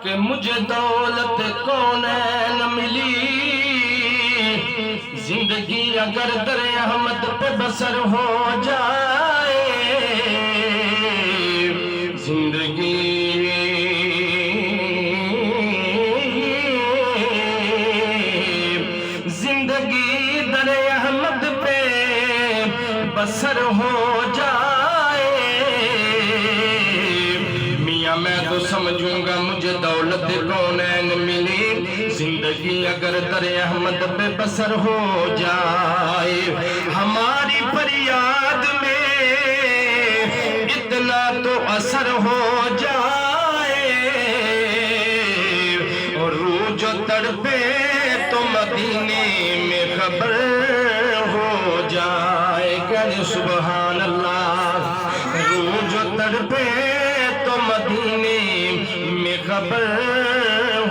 کہ مجھے دولت کونین ملی، زندگی اگر در احمد پہ بسر ہو جائے، زندگی در احمد پہ بسر ہو جائے، میاں میں تو سمجھوں گا مجھے دولت کونین ملی، زندگی اگر در احمد پہ بسر ہو جائے، ہماری فریاد میں اتنا تو اثر ہو جائے، اور روح جو تڑپے تو مدینے میں خبر ہو جائے، کہنے سبحان اللہ، روح جو تڑپے تو مدینے میں خبر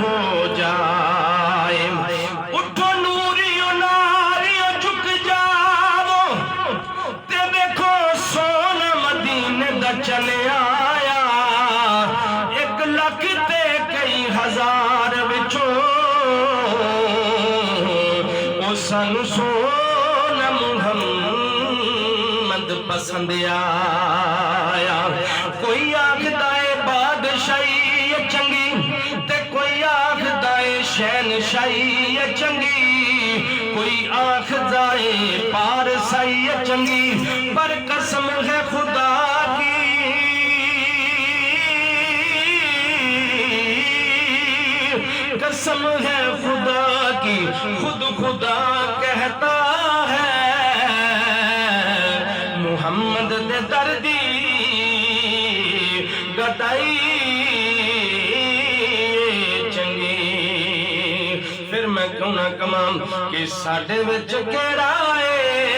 ہو جائے، اٹھو نوریو ناریو جھک جاؤ، تے دیکھو سونا مدینے دا چلے آیا، 1,00,000 تے کئی ہزار وچوں سانو سونا محمد پسند آیا، کوئی آخدائے بادشاہی چنگی تے کوئی آخدائے شہنشاہی چنگی، کوئی آخدائے پارسائی چنگی، پر قسم ہے خدا کی، قسم ہے خدا کی، خود خدا کہتا ہے محمد دے دردی گٹائی چنگی، پھر میں کیوں نہ کمام کہ ساڈے وچ کیڑا ہے